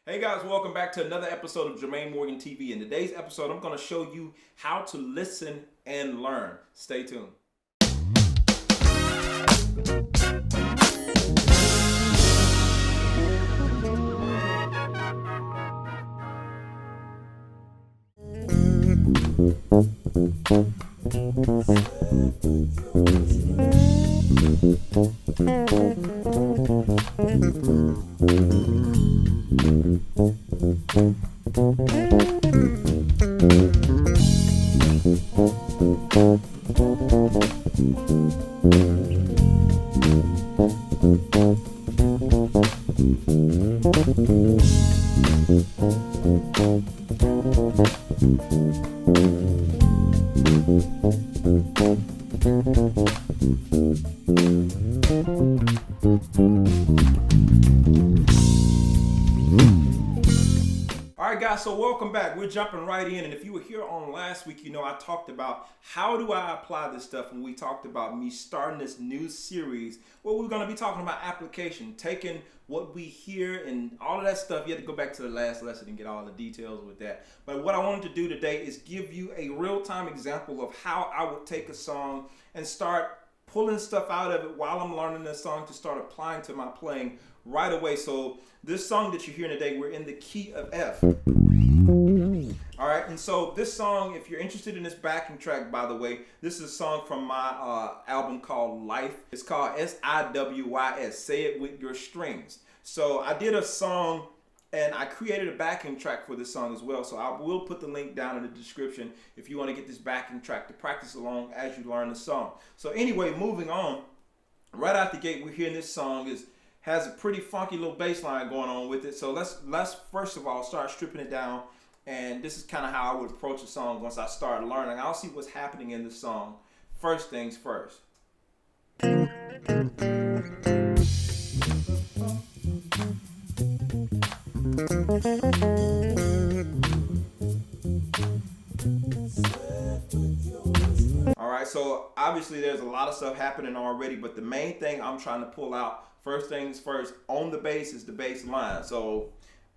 Hey guys, welcome back to another episode of Jermaine Morgan TV. In today's episode, I'm going to show you how to listen and learn. Stay tuned. Alright guys, so welcome back. We're jumping right in, and if you were here on last week, you know I talked about how do I apply this stuff when we talked about me starting this new series where we're going to be talking about application, taking what we hear and all of that stuff. You have to go back to the last lesson and get all the details with that. But what I wanted to do today is give you a real-time example of how I would take a song and start pulling stuff out of it while I'm learning the song to start applying to my playing right away. So this song that you're hearing today, we're in the key of F. All right, and so this song, if you're interested in this backing track, by the way, this is a song from my album called Life. It's called SIWYS, Say It With Your Strings. So I did a song and I created a backing track for this song as well. So I will put the link down in the description if you want to get this backing track to practice along as you learn the song. So anyway, moving on, right out the gate, we're hearing this song has a pretty funky little bass line going on with it. So let's first of all start stripping it down. And this is kind of how I would approach the song once I start learning. I'll see what's happening in the song. First things first. All right, so obviously there's a lot of stuff happening already, but the main thing I'm trying to pull out, first things first, on the bass is the bass line. So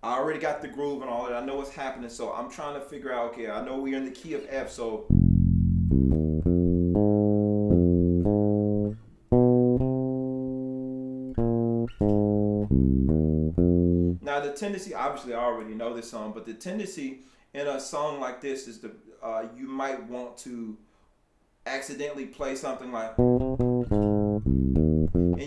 I already got the groove and all that. I know what's happening, so I'm trying to figure out, okay, I know we're in the key of F, so now the tendency, obviously I already know this song, but the tendency in a song like this is you might want to accidentally play something like, and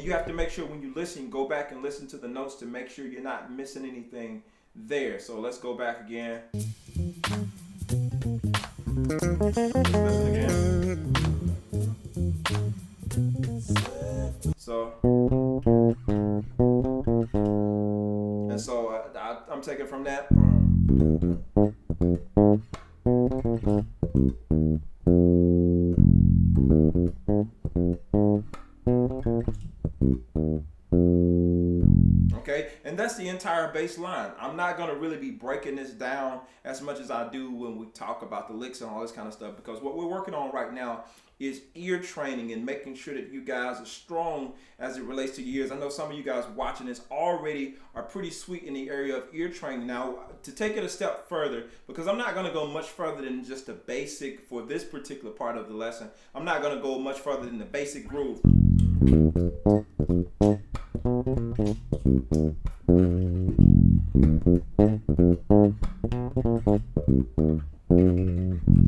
you have to make sure when you listen, go back and listen to the notes to make sure you're not missing anything there. So let's go back again. Let's listen again. So, and so I'm taking from that. Okay, and that's the entire bass line. I'm not going to really be breaking this down as much as I do when we talk about the licks and all this kind of stuff, because what we're working on right now is ear training and making sure that you guys are strong as it relates to your ears. I know some of you guys watching this already are pretty sweet in the area of ear training. Now, to take it a step further, because I'm not going to go much further than just the basic for this particular part of the lesson. I'm not going to go much further than the basic groove.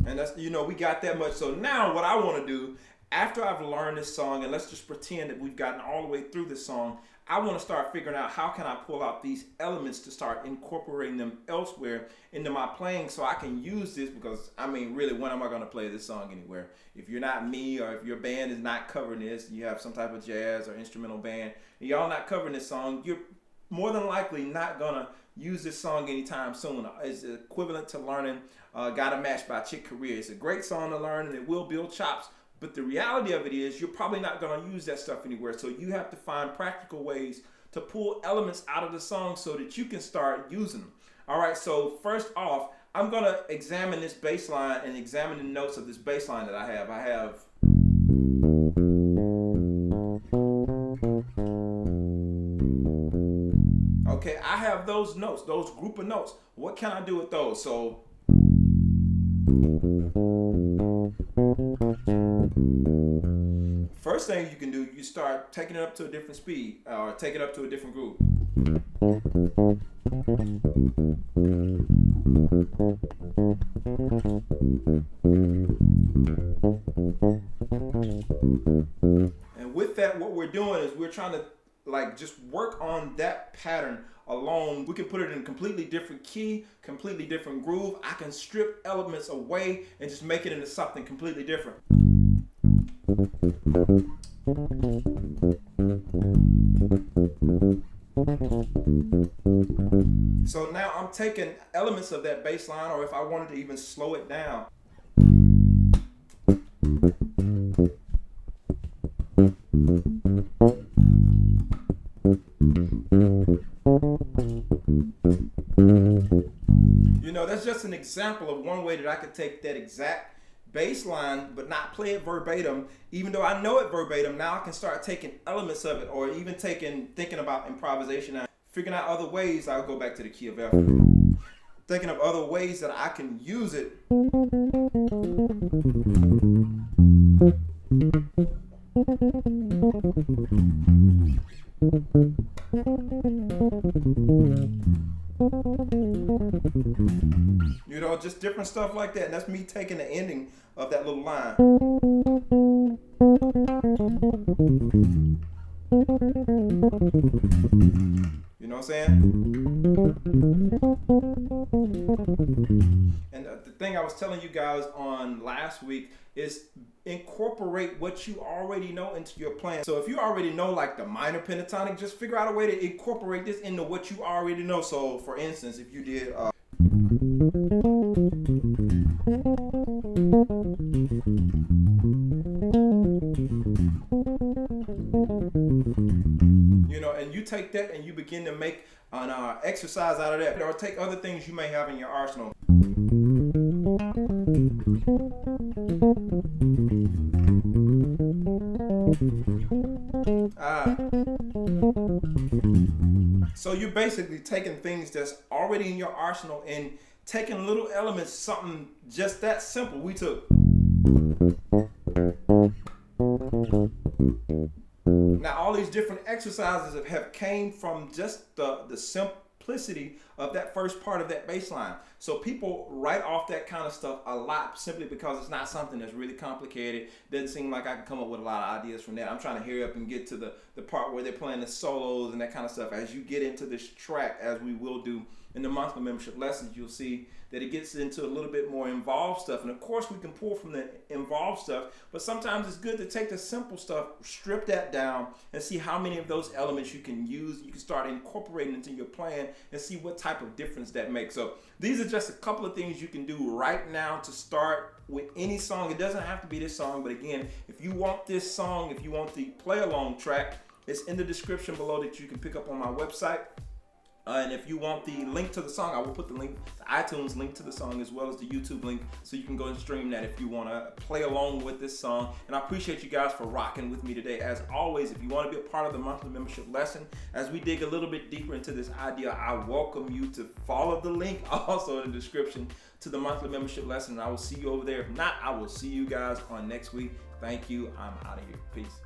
And that's, we got that much. So now what I want to do, after I've learned this song, and let's just pretend that we've gotten all the way through this song, I want to start figuring out how can I pull out these elements to start incorporating them elsewhere into my playing so I can use this, because I mean, really, when am I going to play this song anywhere? If you're not me, or if your band is not covering this, you have some type of jazz or instrumental band, and y'all not covering this song, you're more than likely not going to use this song anytime soon. It's equivalent to learning Got a Match by Chick Corea. It's a great song to learn and it will build chops, but the reality of it is you're probably not going to use that stuff anywhere. So you have to find practical ways to pull elements out of the song so that you can start using them. All right, so first off, I'm going to examine this bass line and examine the notes of this bass line that I have. Okay, I have have those notes, those group of notes. What can I do with those? So first thing you can do, you start taking it up to a different speed or take it up to a different groove. And with that, what we're doing is we're trying to like just work on that pattern alone. We can put it in a completely different key, completely different groove. I can strip elements away and just make it into something completely different. So now I'm taking elements of that bass line, or if I wanted to even slow it down. You know, that's just an example of one way that I could take that exact bass line but not play it verbatim. Even though I know it verbatim, now I can start taking elements of it, or even thinking about improvisation and figuring out other ways. I'll go back to the key of F. Thinking of other ways that I can use it. You know, just different stuff like that. And that's me taking the ending of that little line. You know what I'm saying? And the thing I was telling you guys on last week is incorporate what you already know into your plan. So if you already know like the minor pentatonic, just figure out a way to incorporate this into what you already know. So for instance, if you did you know, and you take that and you begin to make an exercise out of that, or take other things you may have in your arsenal. So you're basically taking things that's already in your arsenal and taking little elements, something just that simple. We took. Now all these different exercises have came from just the simplicity of that first part of that bass line. So people write off that kind of stuff a lot simply because it's not something that's really complicated. Doesn't seem like I can come up with a lot of ideas from that. I'm trying to hurry up and get to the part where they're playing the solos and that kind of stuff. As you get into this track, as we will do in the monthly membership lessons, you'll see that it gets into a little bit more involved stuff. And of course we can pull from the involved stuff, but sometimes it's good to take the simple stuff, strip that down, and see how many of those elements you can use. You can start incorporating into your plan and see what type of difference that makes. So these are just a couple of things you can do right now to start with any song. It doesn't have to be this song, but again, if you want this song, if you want the play along track, it's in the description below that you can pick up on my website. And if you want the link to the song, I will put the link, the iTunes link to the song, as well as the YouTube link, so you can go and stream that if you want to play along with this song. And I appreciate you guys for rocking with me today. As always, if you want to be a part of the monthly membership lesson, as we dig a little bit deeper into this idea, I welcome you to follow the link also in the description to the monthly membership lesson. I will see you over there. If not, I will see you guys on next week. Thank you. I'm out of here. Peace.